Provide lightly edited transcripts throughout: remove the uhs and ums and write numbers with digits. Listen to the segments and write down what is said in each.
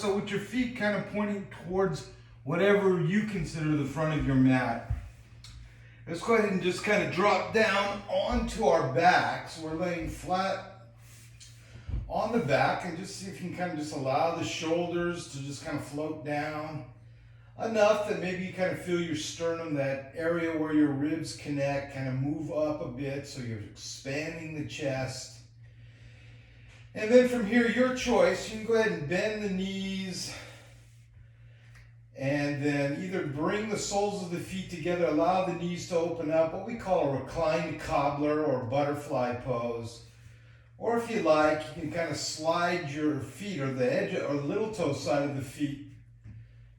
so with your feet kind of pointing towards whatever you consider the front of your mat. Let's go ahead and just kind of drop down onto our back. So we're laying flat on the back, and just see if you can kind of just allow the shoulders to just kind of float down enough that maybe you kind of feel your sternum, that area where your ribs connect, kind of move up a bit so you're expanding the chest. And then from here, your choice, you can go ahead and bend the knees and then either bring the soles of the feet together, allow the knees to open up, what we call a reclined cobbler or butterfly pose. Or if you like, you can kind of slide your feet or the edge or the little toe side of the feet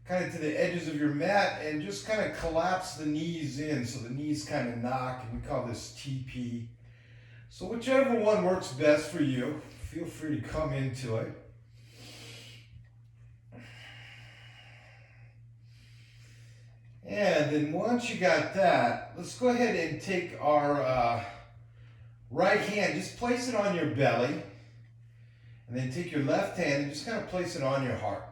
kind of to the edges of your mat and just kind of collapse the knees in so the knees kind of knock, and we call this TP. So whichever one works best for you, feel free to come into it. And then once you got that, let's go ahead and take our right hand, just place it on your belly, and then take your left hand and just kind of place it on your heart.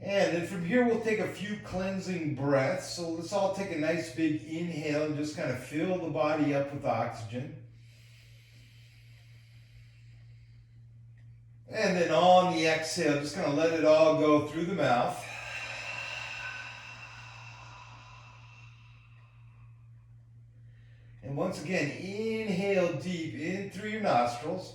And then from here, we'll take a few cleansing breaths. So let's all take a nice big inhale and just kind of fill the body up with oxygen. And then on the exhale, just kind of let it all go through the mouth. And once again, inhale deep in through your nostrils.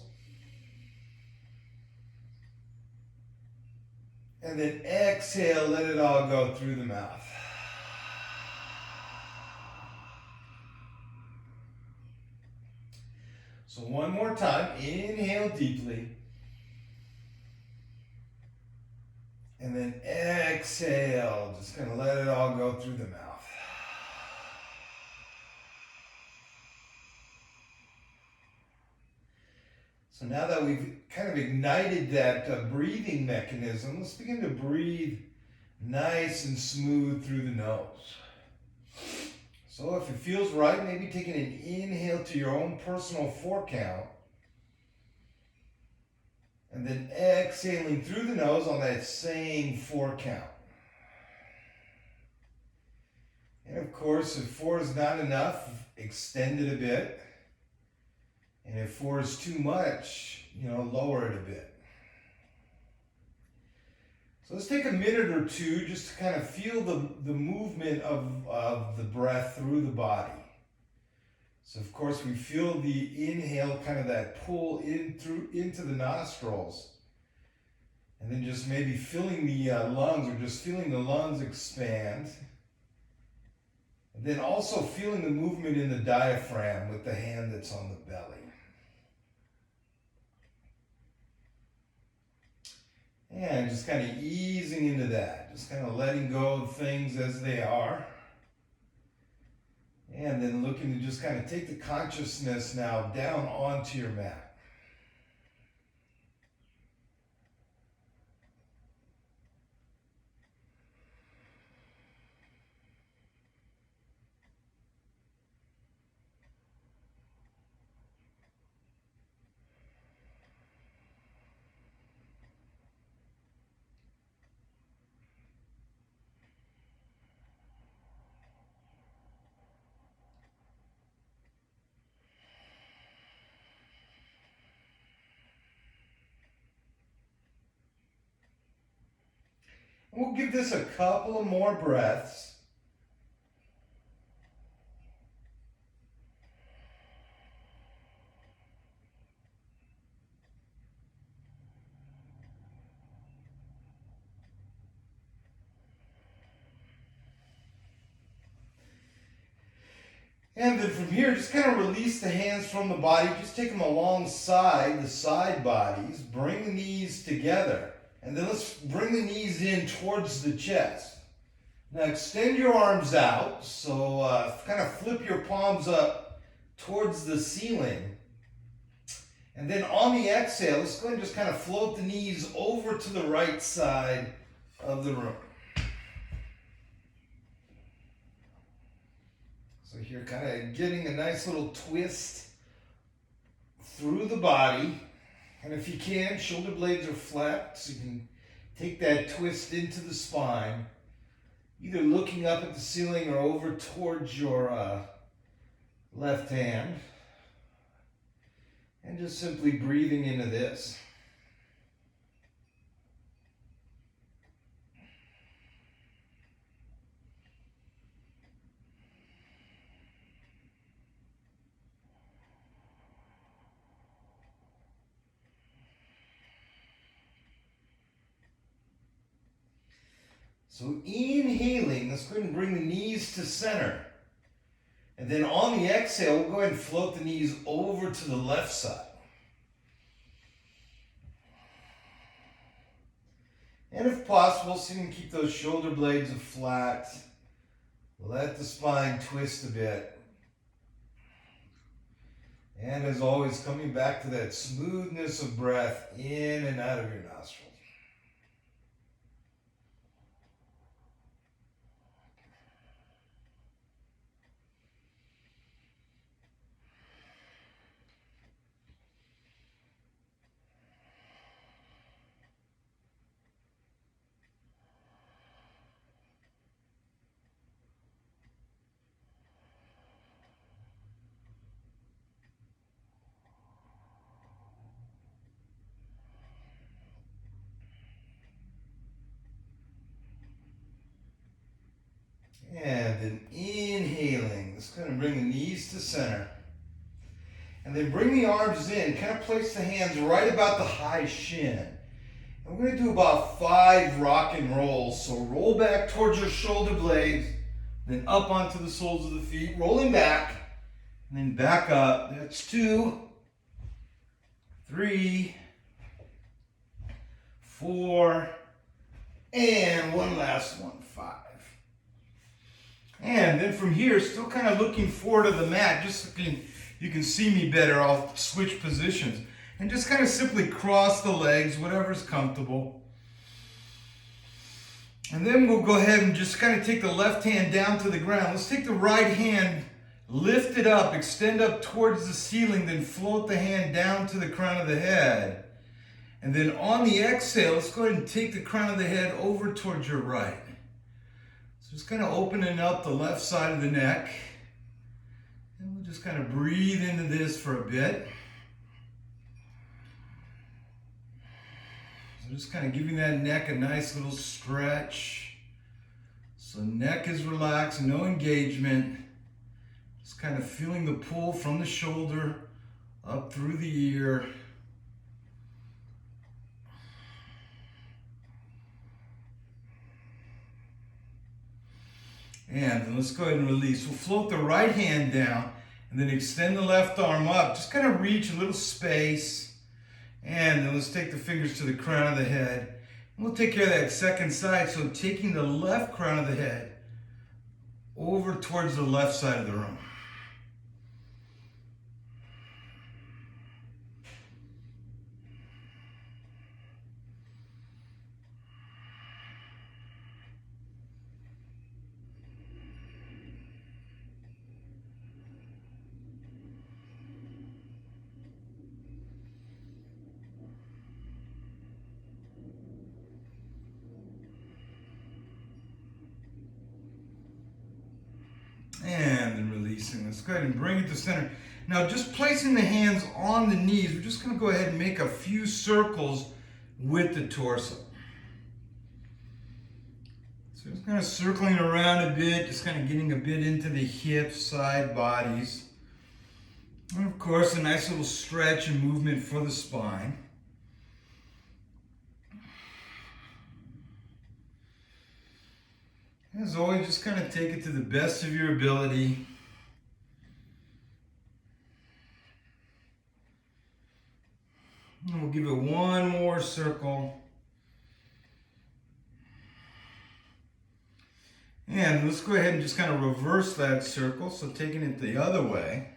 And then exhale, let it all go through the mouth. So one more time, inhale deeply. And then exhale, just kind of let it all go through the mouth. So now that we've kind of ignited that breathing mechanism, let's begin to breathe nice and smooth through the nose. So if it feels right, maybe taking an inhale to your own personal 4 count. And then exhaling through the nose on that same 4 count. And of course, if 4 is not enough, extend it a bit. And if 4 is too much, lower it a bit. So let's take a minute or two just to kind of feel the movement of the breath through the body. So of course we feel the inhale, kind of that pull into the nostrils. And then just maybe filling the lungs, or just feeling the lungs expand. And then also feeling the movement in the diaphragm with the hand that's on the belly. And just kind of easing into that. Just kind of letting go of things as they are. And then looking to just kind of take the consciousness now down onto your mat. We'll give this a couple of more breaths. And then from here, just kind of release the hands from the body. Just take them alongside the side bodies. Bring the knees together. And then let's bring the knees in towards the chest. Now extend your arms out. So kind of flip your palms up towards the ceiling. And then on the exhale, let's go ahead and just kind of float the knees over to the right side of the room. So here, kind of getting a nice little twist through the body. And if you can, shoulder blades are flat, so you can take that twist into the spine, either looking up at the ceiling or over towards your left hand, and just simply breathing into this. So inhaling, let's go ahead and bring the knees to center. And then on the exhale, we'll go ahead and float the knees over to the left side. And if possible, see if you can keep those shoulder blades flat. Let the spine twist a bit. And as always, coming back to that smoothness of breath in and out of your nostrils. And then inhaling, let's kind of bring the knees to center. And then bring the arms in, kind of place the hands right about the high shin. And we're going to do about 5 rock and rolls. So roll back towards your shoulder blades, then up onto the soles of the feet, rolling back, and then back up. That's 2, 3, 4, and one last one, 5. And then from here, still kind of looking forward to the mat, just so you can see me better. I'll switch positions. And just kind of simply cross the legs, whatever's comfortable. And then we'll go ahead and just kind of take the left hand down to the ground. Let's take the right hand, lift it up, extend up towards the ceiling, then float the hand down to the crown of the head. And then on the exhale, let's go ahead and take the crown of the head over towards your right. So just kind of opening up the left side of the neck. And we'll just kind of breathe into this for a bit. So just kind of giving that neck a nice little stretch. So neck is relaxed, no engagement. Just kind of feeling the pull from the shoulder up through the ear. And then let's go ahead and release. We'll float the right hand down and then extend the left arm up. Just kind of reach a little space. And then let's take the fingers to the crown of the head. And we'll take care of that second side. So taking the left crown of the head over towards the left side of the room. And then releasing. Let's go ahead and bring it to center. Now just placing the hands on the knees, we're just going to go ahead and make a few circles with the torso. So just kind of circling around a bit, just kind of getting a bit into the hips, side bodies. And of course, a nice little stretch and movement for the spine. As always, just kind of take it to the best of your ability. And we'll give it one more circle. And let's go ahead and just kind of reverse that circle. So taking it the other way.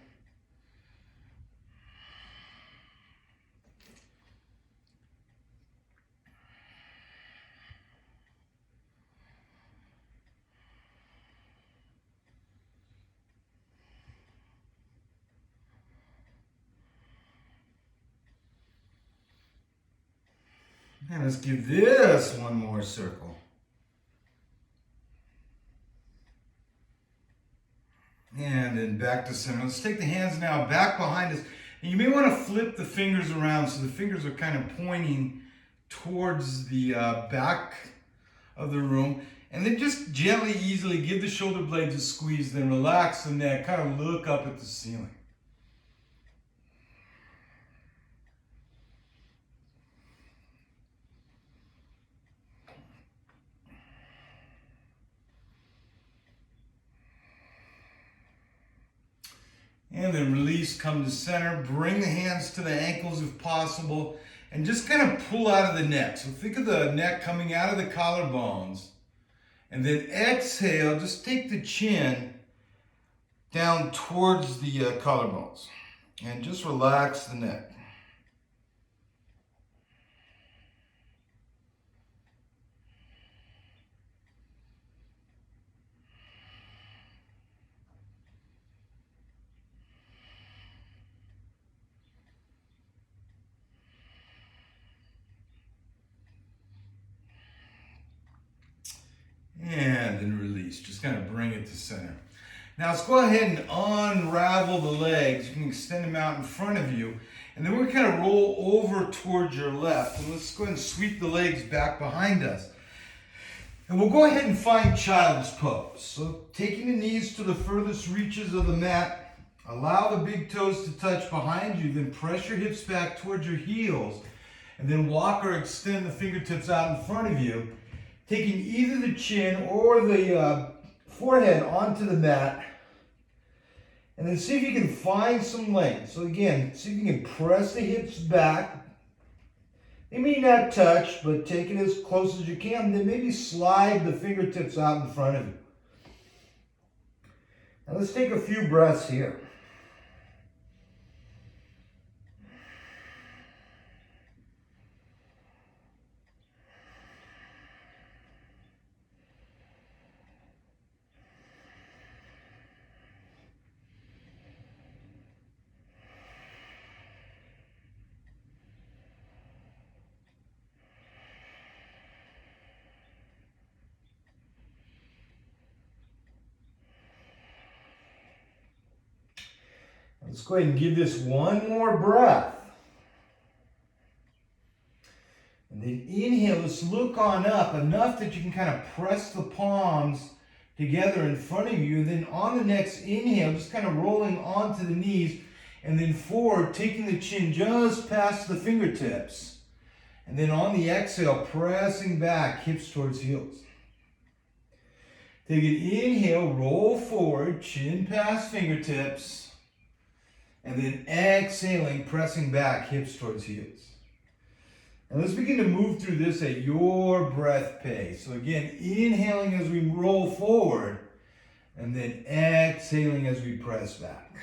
And let's give this one more circle. And then back to center. Let's take the hands now back behind us. And you may want to flip the fingers around so the fingers are kind of pointing towards the back of the room. And then just gently, easily give the shoulder blades a squeeze, then relax the neck, kind of look up at the ceiling. And then release, come to center, bring the hands to the ankles if possible, and just kind of pull out of the neck. So think of the neck coming out of the collarbones. And then exhale, just take the chin down towards the collarbones. And just relax the neck. And then release, just kind of bring it to center. Now let's go ahead and unravel the legs. You can extend them out in front of you. And then we're kind of roll over towards your left. And let's go ahead and sweep the legs back behind us. And we'll go ahead and find child's pose. So taking the knees to the furthest reaches of the mat, allow the big toes to touch behind you, then press your hips back towards your heels. And then walk or extend the fingertips out in front of you, taking either the chin or the forehead onto the mat, and then see if you can find some length. So again, see if you can press the hips back. They may not touch, but take it as close as you can. Then maybe slide the fingertips out in front of you. Now let's take a few breaths here. Let's go ahead and give this one more breath. And then inhale, let's look on up enough that you can kind of press the palms together in front of you. And then on the next inhale, just kind of rolling onto the knees and then forward, taking the chin just past the fingertips. And then on the exhale, pressing back, hips towards heels. Take an inhale, roll forward, chin past fingertips. And then exhaling, pressing back, hips towards heels. And let's begin to move through this at your breath pace. So again, inhaling as we roll forward, and then exhaling as we press back.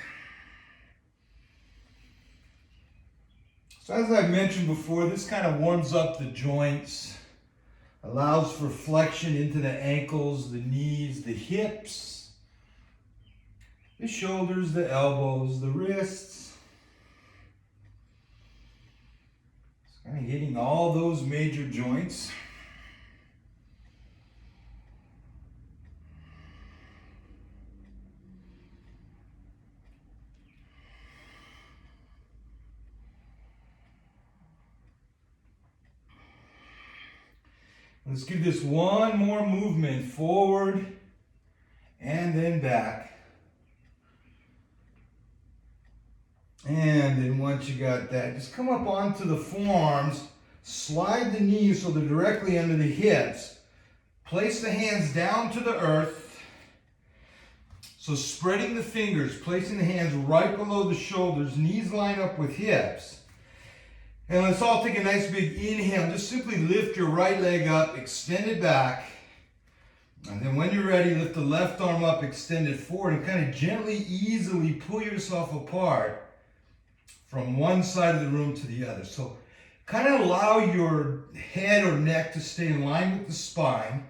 So as I mentioned before, this kind of warms up the joints, allows for flexion into the ankles, the knees, the hips, the shoulders, the elbows, the wrists. It's kind of hitting all those major joints. Let's give this one more movement forward and then back. And then once you got that, just come up onto the forearms, slide the knees so they're directly under the hips. Place the hands down to the earth. So spreading the fingers, placing the hands right below the shoulders, knees line up with hips. And let's all take a nice big inhale. Just simply lift your right leg up, extend it back. And then when you're ready, lift the left arm up, extend it forward, and kind of gently, easily pull yourself apart from one side of the room to the other. So kind of allow your head or neck to stay in line with the spine.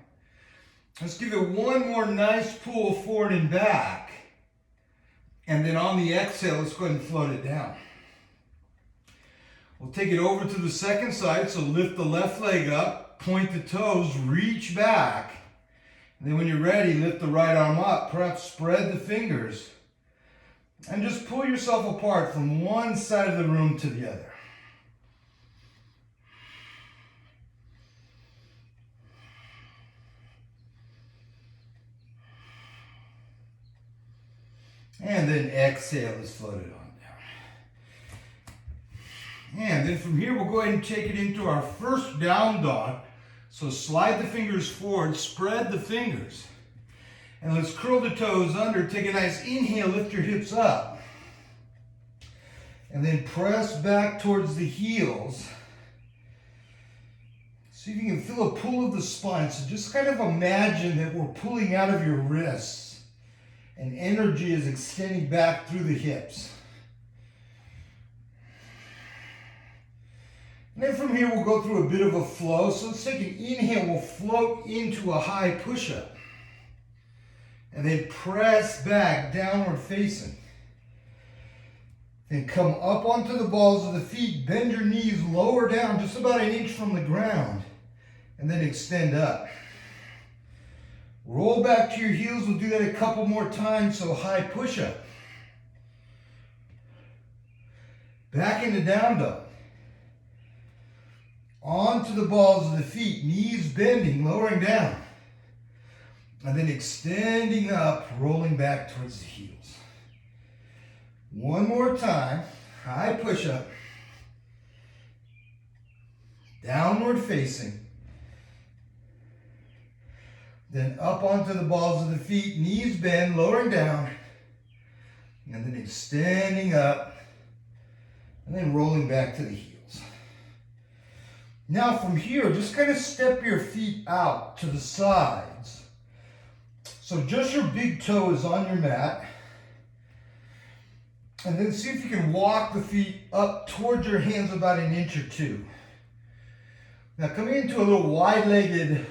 Let's give it one more nice pull forward and back. And then on the exhale, let's go ahead and float it down. We'll take it over to the second side. So lift the left leg up, point the toes, reach back. And then when you're ready, lift the right arm up. Perhaps spread the fingers. And just pull yourself apart from one side of the room to the other. And then exhale as floated on down. And then from here, we'll go ahead and take it into our first down dog. So slide the fingers forward, spread the fingers. And let's curl the toes under. Take a nice inhale, lift your hips up. And then press back towards the heels. See if you can feel a pull of the spine. So just kind of imagine that we're pulling out of your wrists. And energy is extending back through the hips. And then from here, we'll go through a bit of a flow. So let's take an inhale. We'll float into a high push-up. And then press back, downward facing. Then come up onto the balls of the feet. Bend your knees lower down, just about an inch from the ground. And then extend up. Roll back to your heels. We'll do that a couple more times. So high push-up. Back into down dog. Onto the balls of the feet. Knees bending, lowering down. And then extending up, rolling back towards the heels. One more time. High push-up. Downward facing. Then up onto the balls of the feet, knees bend, lowering down, and then extending up, and then rolling back to the heels. Now from here, just kind of step your feet out to the sides. So just your big toe is on your mat. And then see if you can walk the feet up towards your hands about an inch or two. Now coming into a little wide-legged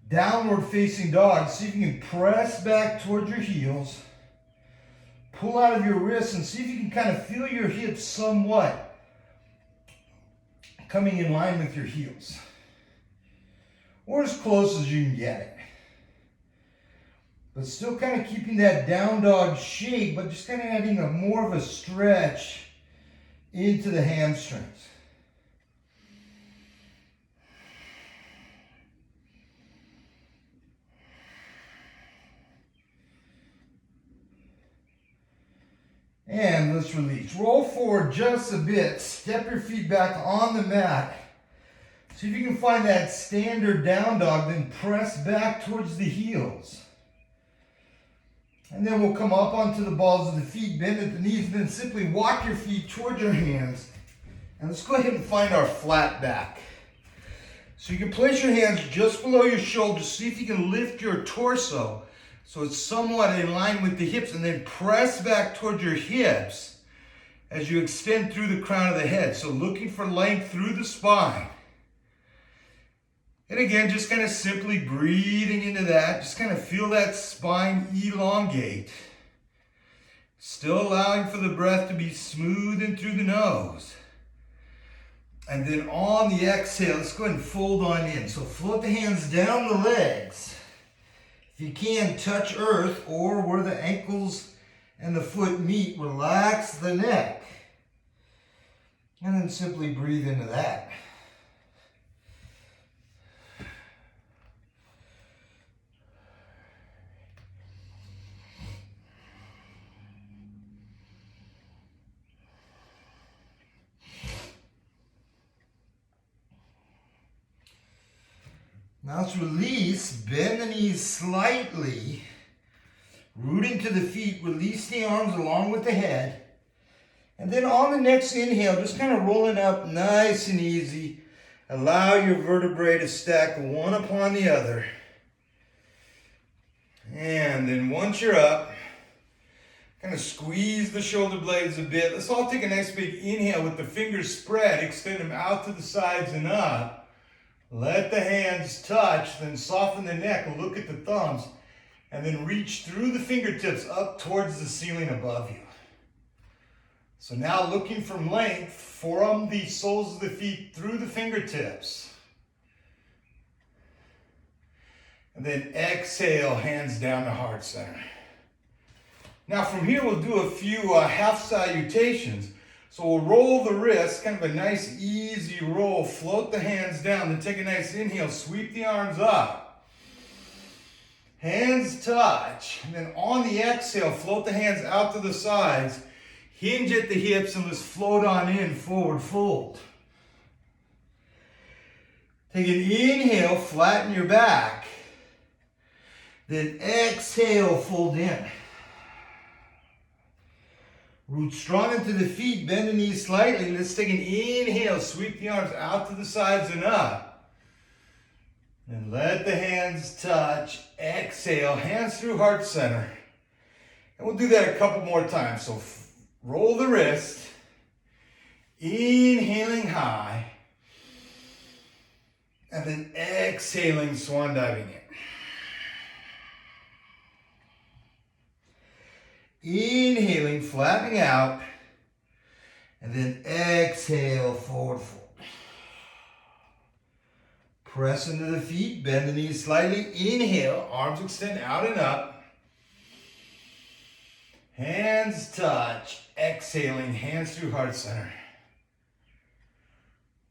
downward facing dog. See if you can press back towards your heels. Pull out of your wrists and see if you can kind of feel your hips somewhat coming in line with your heels. Or as close as you can get it. But still kind of keeping that down dog shape, but just kind of adding a more of a stretch into the hamstrings. And let's release. Roll forward just a bit. Step your feet back on the mat. See if you can find that standard down dog, then press back towards the heels. And then we'll come up onto the balls of the feet, bend at the knees, and then simply walk your feet towards your hands. And let's go ahead and find our flat back. So you can place your hands just below your shoulders. See if you can lift your torso so it's somewhat in line with the hips, and then press back towards your hips as you extend through the crown of the head. So looking for length through the spine. And again, just kind of simply breathing into that. Just kind of feel that spine elongate. Still allowing for the breath to be smooth in through the nose. And then on the exhale, let's go ahead and fold on in. So float the hands down the legs. If you can, touch earth or where the ankles and the foot meet, relax the neck. And then simply breathe into that. Now let's release, bend the knees slightly, rooting to the feet, release the arms along with the head. And then on the next inhale, just kind of rolling up nice and easy. Allow your vertebrae to stack one upon the other. And then once you're up, kind of squeeze the shoulder blades a bit. Let's all take a nice big inhale with the fingers spread, extend them out to the sides and up. Let the hands touch, then soften the neck, look at the thumbs, and then reach through the fingertips up towards the ceiling above you. So now looking from length, from the soles of the feet through the fingertips. And then exhale, hands down to heart center. Now from here we'll do a few half salutations. So we'll roll the wrists, kind of a nice easy roll, float the hands down, then take a nice inhale, sweep the arms up. Hands touch, and then on the exhale, float the hands out to the sides, hinge at the hips, and let's float on in, forward fold. Take an inhale, flatten your back, then exhale, fold in. Root strong into the feet, bend the knees slightly. Let's take an inhale, sweep the arms out to the sides and up. And let the hands touch. Exhale, hands through heart center. And we'll do that a couple more times. So roll the wrist. Inhaling high. And then exhaling, swan diving in. Inhaling, flattening out, and then exhale, forward fold. Press into the feet, bend the knees slightly. Inhale, arms extend out and up. Hands touch, exhaling, hands through heart center.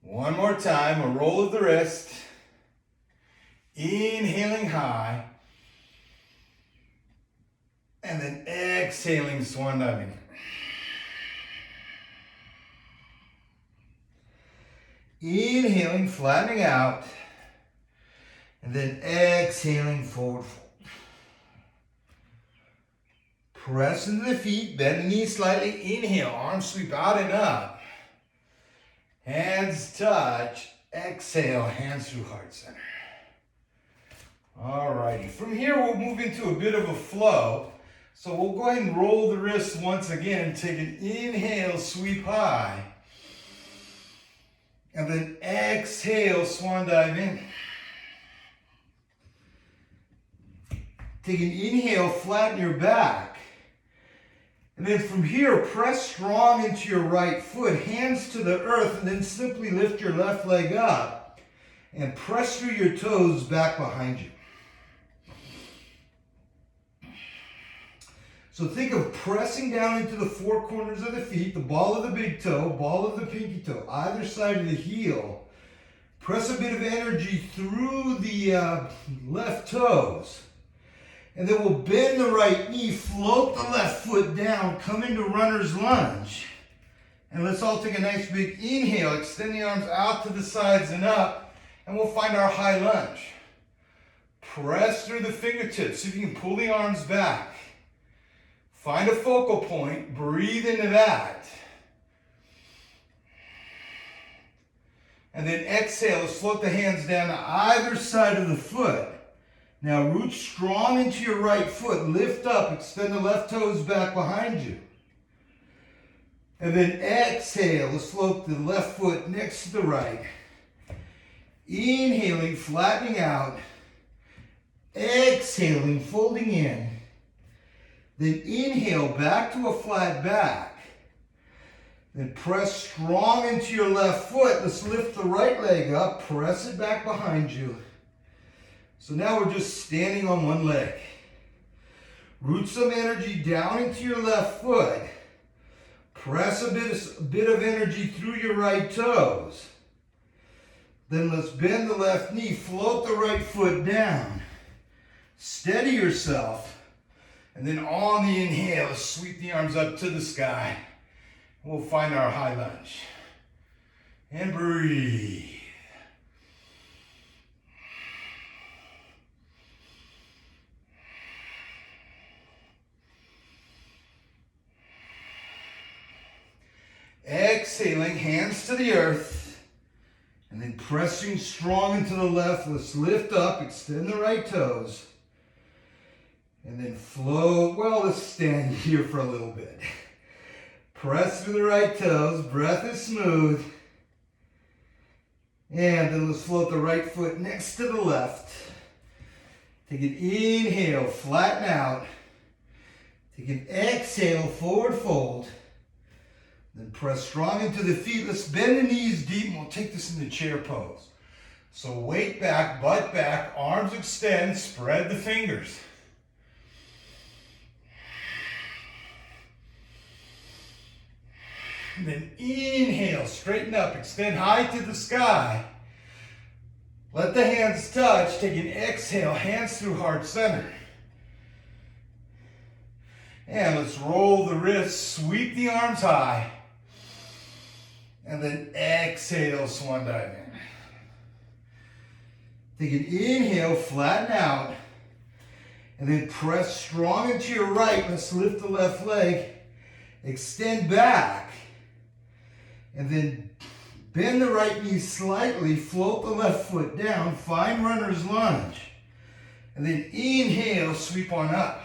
One more time, a roll of the wrist. Inhaling high. And then exhaling, swan diving. Inhaling, flattening out. And then exhaling, forward fold. Press into the feet, bend the knees slightly. Inhale, arms sweep out and up. Hands touch. Exhale, hands through heart center. Alrighty, from here we'll move into a bit of a flow. So we'll go ahead and roll the wrists once again and take an inhale, sweep high. And then exhale, swan dive in. Take an inhale, flatten your back. And then from here, press strong into your right foot, hands to the earth, and then simply lift your left leg up and press through your toes back behind you. So think of pressing down into the four corners of the feet, the ball of the big toe, ball of the pinky toe, either side of the heel. Press a bit of energy through the left toes. And then we'll bend the right knee, float the left foot down, come into runner's lunge. And let's all take a nice big inhale, extend the arms out to the sides and up, and we'll find our high lunge. Press through the fingertips, see if you can pull the arms back. Find a focal point, breathe into that. And then exhale, let's float the hands down to either side of the foot. Now root strong into your right foot, lift up, extend the left toes back behind you. And then exhale, let's float the left foot next to the right. Inhaling, flattening out. Exhaling, folding in. Then inhale back to a flat back. Then press strong into your left foot. Let's lift the right leg up, press it back behind you. So now we're just standing on one leg. Root some energy down into your left foot. Press a bit of energy through your right toes. Then let's bend the left knee, float the right foot down. Steady yourself. And then on the inhale, sweep the arms up to the sky. We'll find our high lunge. And breathe. Exhaling, hands to the earth. And then pressing strong into the left. Let's lift up, extend the right toes. And then float. Well, let's stand here for a little bit. Press through the right toes. Breath is smooth. And then let's float the right foot next to the left. Take an inhale, flatten out. Take an exhale, forward fold. Then press strong into the feet. Let's bend the knees deep and we'll take this into chair pose. So weight back, butt back, arms extend, spread the fingers. And then inhale, straighten up, extend high to the sky. Let the hands touch. Take an exhale, hands through heart center. And let's roll the wrists, sweep the arms high. And then exhale, swan dive in. Take an inhale, flatten out. And then press strong into your right. Let's lift the left leg. Extend back. And then bend the right knee slightly. Float the left foot down. Find runner's lunge. And then inhale, sweep on up.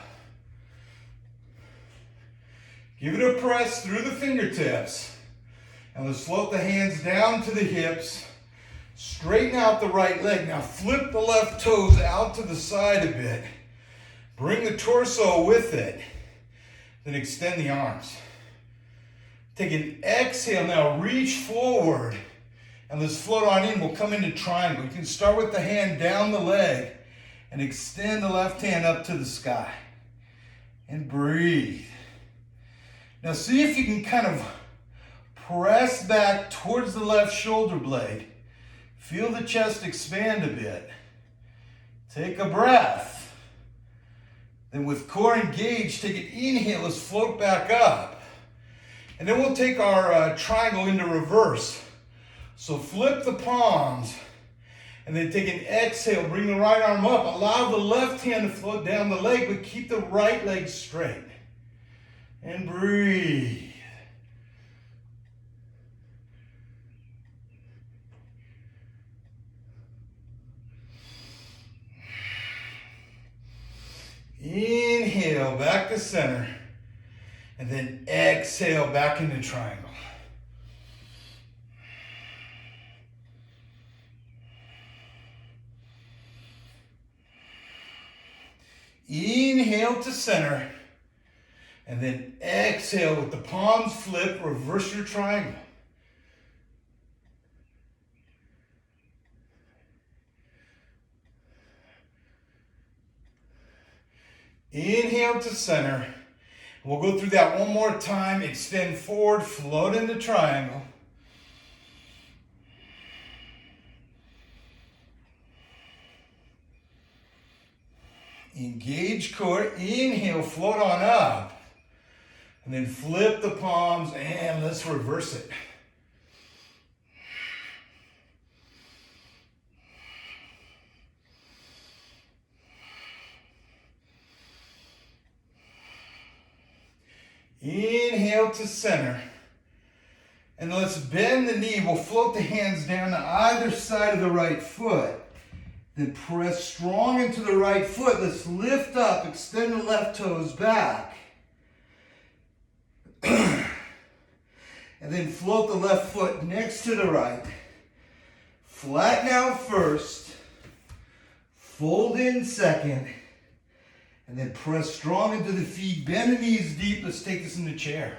Give it a press through the fingertips. And let's float the hands down to the hips. Straighten out the right leg. Now flip the left toes out to the side a bit. Bring the torso with it. Then extend the arms. Take an exhale now. Reach forward. And let's float on in. We'll come into triangle. You can start with the hand down the leg. And extend the left hand up to the sky. And breathe. Now see if you can kind of press back towards the left shoulder blade. Feel the chest expand a bit. Take a breath. Then with core engaged, take an inhale. Let's float back up. And then we'll take our triangle into reverse. So flip the palms. And then take an exhale. Bring the right arm up. Allow the left hand to float down the leg, but keep the right leg straight. And breathe. Inhale, back to center. And then exhale, back into triangle. Inhale to center. And then exhale with the palms flip, reverse your triangle. Inhale to center. We'll go through that one more time. Extend forward, float into triangle. Engage core. Inhale, float on up. And then flip the palms and let's reverse it. Inhale to center. And let's bend the knee. We'll float the hands down to either side of the right foot. Then press strong into the right foot. Let's lift up, extend the left toes back. And then float the left foot next to the right. Flatten out first. Fold in second. And then press strong into the feet. Bend the knees deep. Let's take this in the chair.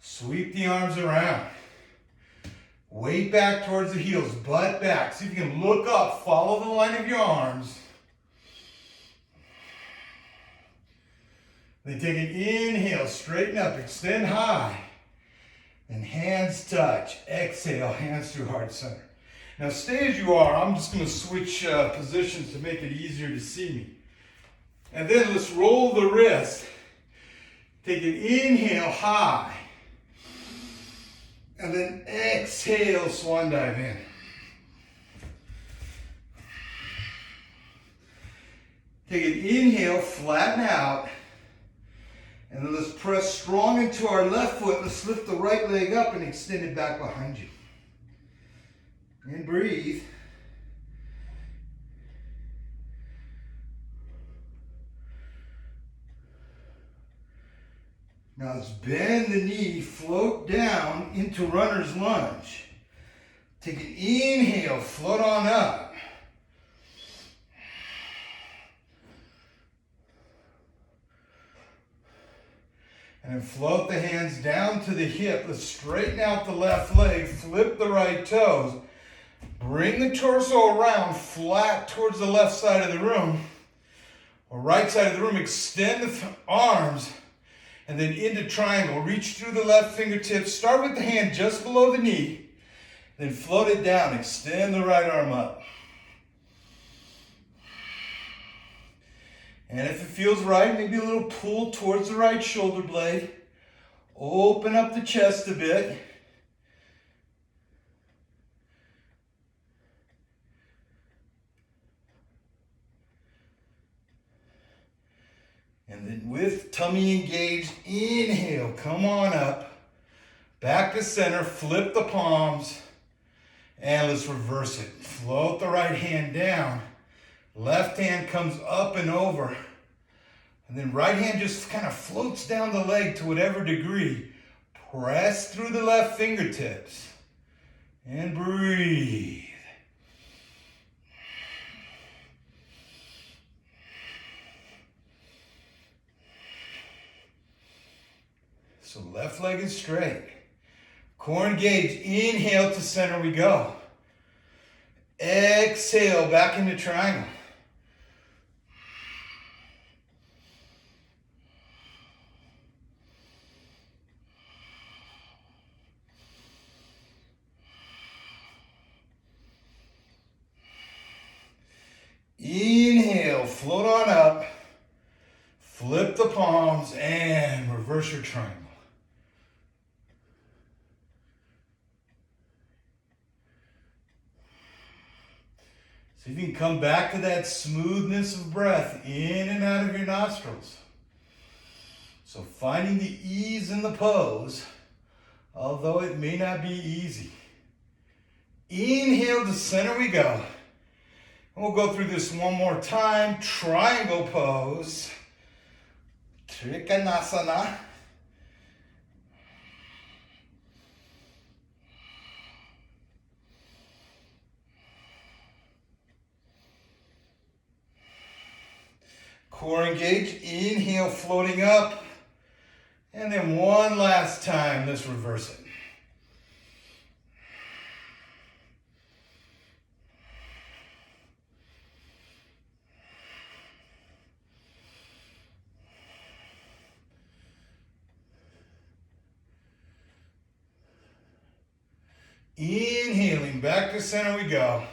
Sweep the arms around. Weight back towards the heels. Butt back. See if you can look up. Follow the line of your arms. Then take an inhale. Straighten up. Extend high. And hands touch. Exhale. Hands through heart center. Now stay as you are. I'm just going to switch positions to make it easier to see me. And then let's roll the wrist. Take an inhale high. And then exhale, swan dive in. Take an inhale, flatten out. And then let's press strong into our left foot. Let's lift the right leg up and extend it back behind you. And breathe. Now let's bend the knee, float down into runner's lunge. Take an inhale, float on up. And then float the hands down to the hip. Let's straighten out the left leg, flip the right toes. Bring the torso around flat towards the left side of the room, or right side of the room. Extend the arms, and then into triangle. Reach through the left fingertips. Start with the hand just below the knee, then float it down. Extend the right arm up. And if it feels right, maybe a little pull towards the right shoulder blade. Open up the chest a bit. And then with tummy engaged, inhale, come on up. Back to center, flip the palms, and let's reverse it. Float the right hand down. Left hand comes up and over. And then right hand just kind of floats down the leg to whatever degree. Press through the left fingertips. And breathe. So left leg is straight. Core engaged. Inhale to center we go. Exhale back into triangle. Inhale, float on up, flip the palms, and reverse your triangle. So you can come back to that smoothness of breath in and out of your nostrils. So finding the ease in the pose, although it may not be easy. Inhale to center we go. And we'll go through this one more time. Triangle pose. Trikonasana. Core engaged. Inhale, floating up. And then one last time, let's reverse it. Inhaling, back to center we go.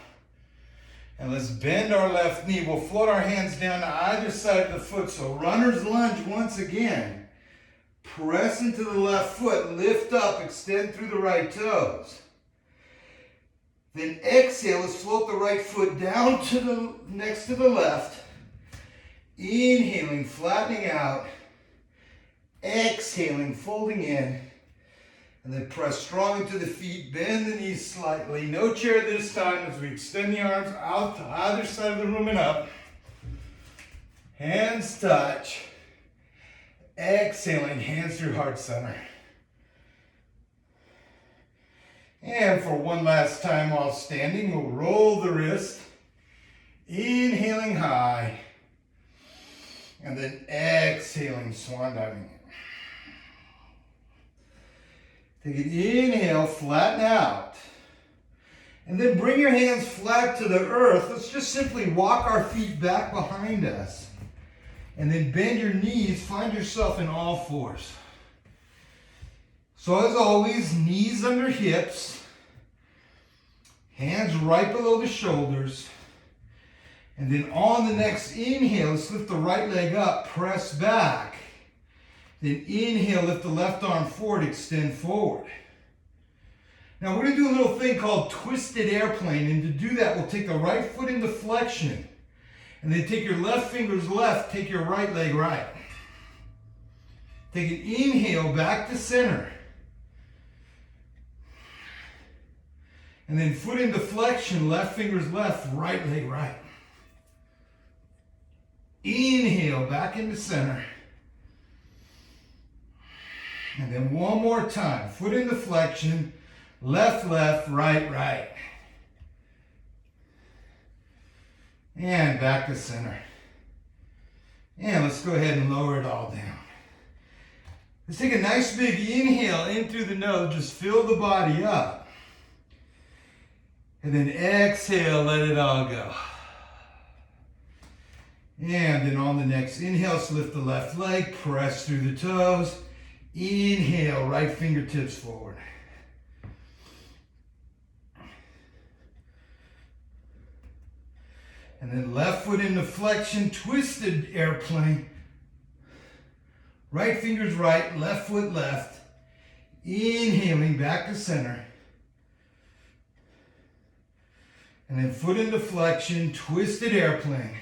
And let's bend our left knee. We'll float our hands down to either side of the foot. So runner's lunge once again. Press into the left foot, lift up, extend through the right toes. Then exhale, let's float the right foot down to the next to the left. Inhaling, flattening out. Exhaling, folding in. And then press strong into the feet, bend the knees slightly. No chair this time as we extend the arms out to either side of the room and up. Hands touch. Exhaling, hands through heart center. And for one last time while standing, we'll roll the wrist. Inhaling high. And then exhaling, swan diving. Take an inhale, flatten out. And then bring your hands flat to the earth. Let's just simply walk our feet back behind us. And then bend your knees, find yourself in all fours. So as always, knees under hips. Hands right below the shoulders. And then on the next inhale, let's lift the right leg up, press back. Then inhale, lift the left arm forward, extend forward. Now we're going to do a little thing called twisted airplane, and to do that, we'll take the right foot into flexion, and then take your left fingers left, take your right leg right. Take an inhale back to center. And then foot into flexion, left fingers left, right leg right. Inhale back into center. And then one more time, foot into flexion, left, left, right, right. And back to center. And let's go ahead and lower it all down. Let's take a nice big inhale in through the nose, just fill the body up. And then exhale, let it all go. And then on the next inhale, so lift the left leg, press through the toes. Inhale, right fingertips forward. And then left foot into flexion, twisted airplane. Right finger's right, left foot left. Inhaling back to center. And then foot into flexion, twisted airplane.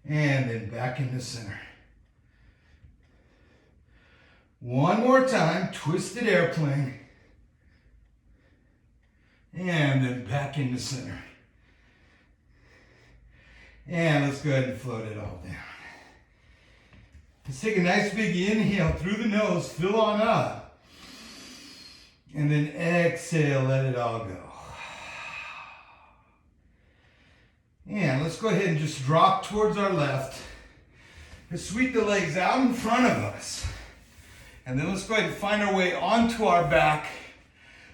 And then back into center. One more time, twisted airplane. And then back into center. And let's go ahead and float it all down. Let's take a nice big inhale through the nose, fill on up. And then exhale, let it all go. And let's go ahead and just drop towards our left. Let's sweep the legs out in front of us. And then let's go ahead and find our way onto our back.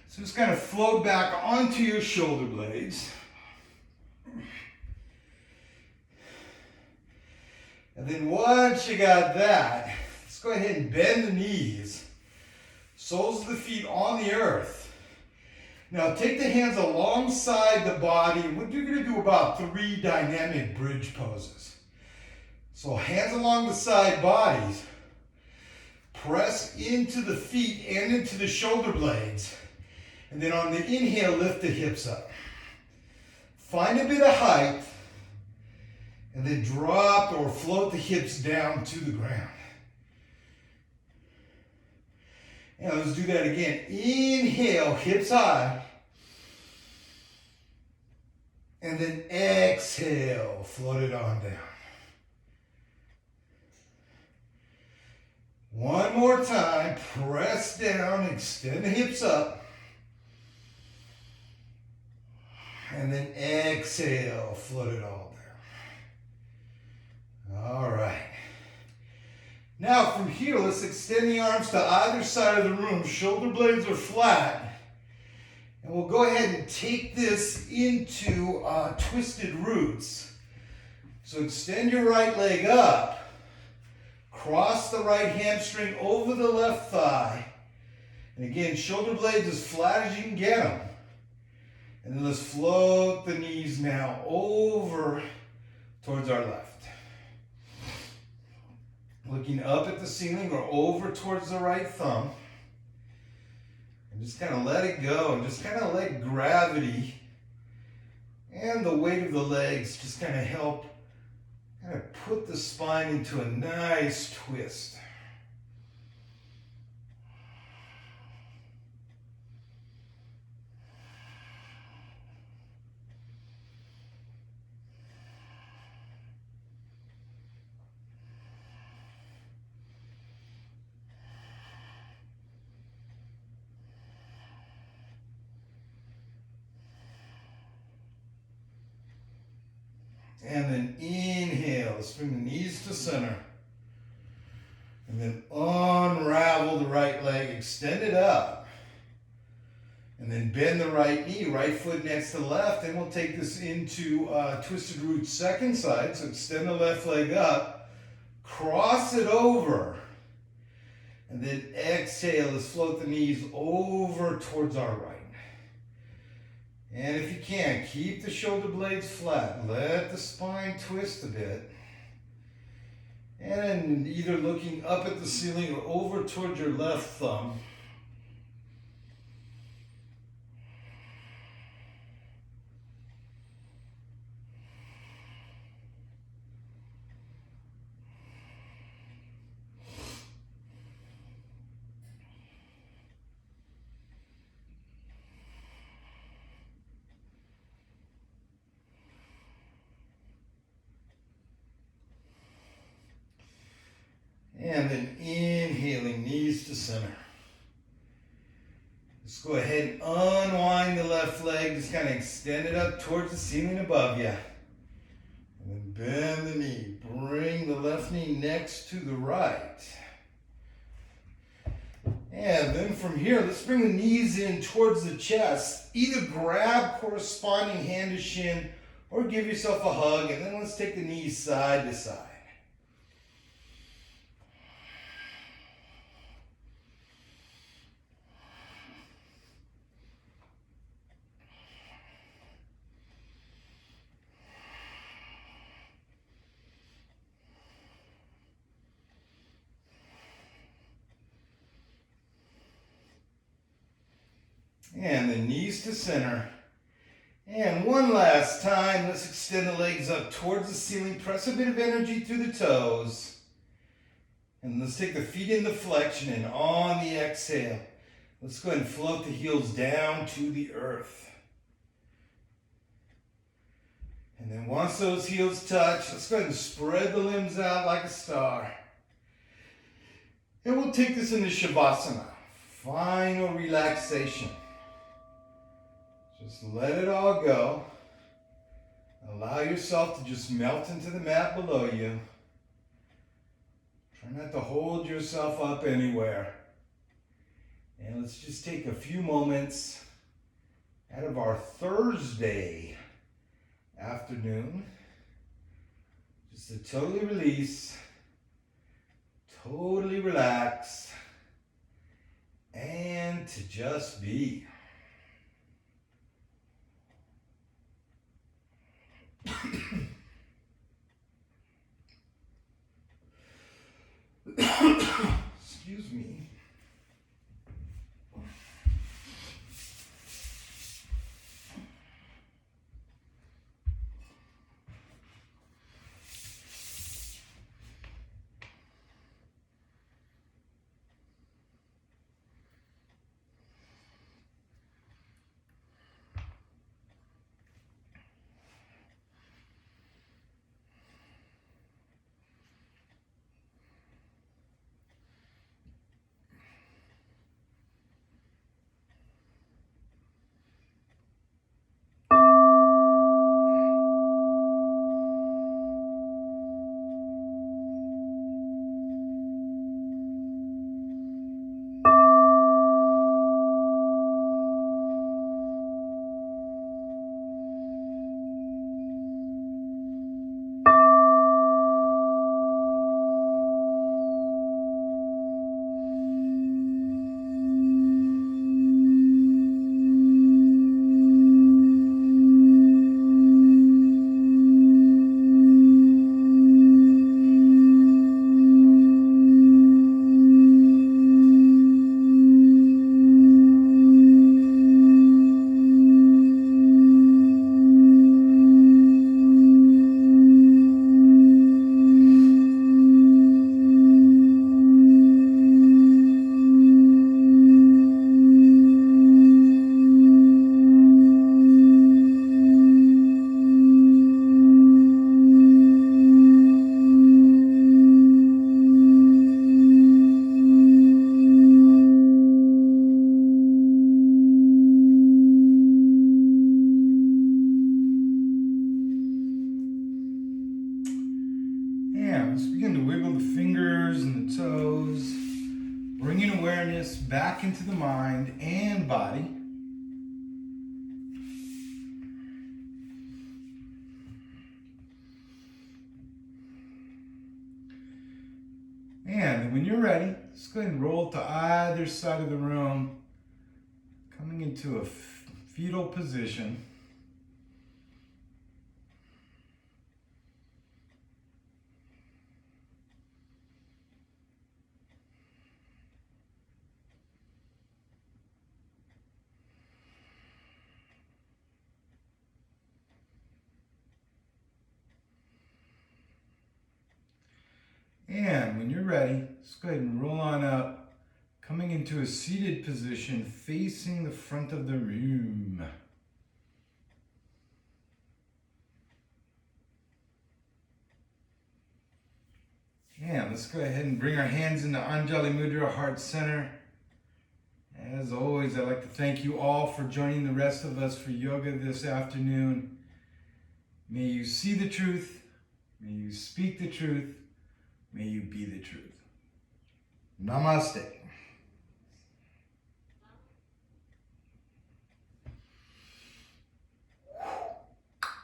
So just kind of float back onto your shoulder blades. And then once you got that, let's go ahead and bend the knees. Soles of the feet on the earth. Now take the hands alongside the body. We're going to do about 3 dynamic bridge poses. So hands along the side bodies. Press into the feet and into the shoulder blades. And then on the inhale, lift the hips up. Find a bit of height. And then drop or float the hips down to the ground. And let's do that again. Inhale, hips high. And then exhale, float it on down. One more time, press down, extend the hips up. And then exhale, float it all down. All right. Now from here, let's extend the arms to either side of the room. Shoulder blades are flat. And we'll go ahead and take this into twisted roots. So extend your right leg up. Cross the right hamstring over the left thigh. And again, shoulder blades as flat as you can get them. And then let's float the knees now over towards our left. Looking up at the ceiling or over towards the right thumb. And just kind of let it go. And just kind of let gravity and the weight of the legs just kind of help kind of put the spine into a nice twist. And then inhale, let's bring the knees to center. And then unravel the right leg, extend it up. And then bend the right knee, right foot next to the left. And we'll take this into twisted roots second side. So extend the left leg up, cross it over. And then exhale, let's float the knees over towards our right. And if you can, keep the shoulder blades flat. Let the spine twist a bit. And either looking up at the ceiling or over toward your left thumb. And then inhaling, knees to center. Let's go ahead and unwind the left leg. Just kind of extend it up towards the ceiling above you. And then bend the knee. Bring the left knee next to the right. And then from here, let's bring the knees in towards the chest. Either grab corresponding hand to shin or give yourself a hug. And then let's take the knees side to side. And the knees to center. And one last time, let's extend the legs up towards the ceiling. Press a bit of energy through the toes. And let's take the feet into flexion, and on the exhale, let's go ahead and float the heels down to the earth. And then once those heels touch, let's go ahead and spread the limbs out like a star. And we'll take this into Shavasana, final relaxation. Just let it all go. Allow yourself to just melt into the mat below you. Try not to hold yourself up anywhere. And let's just take a few moments out of our Thursday afternoon just to totally release, totally relax, and to just be. Excuse me. Let's begin to wiggle the fingers and the toes, bringing awareness back into the mind and body. And when you're ready, let's go ahead and roll to either side of the room, coming into a fetal position. And when you're ready, let's go ahead and roll on up, coming into a seated position facing the front of the room. And let's go ahead and bring our hands into Anjali Mudra, heart center. As always, I'd like to thank you all for joining the rest of us for yoga this afternoon. May you see the truth, May you speak the truth. May you be the truth. Namaste.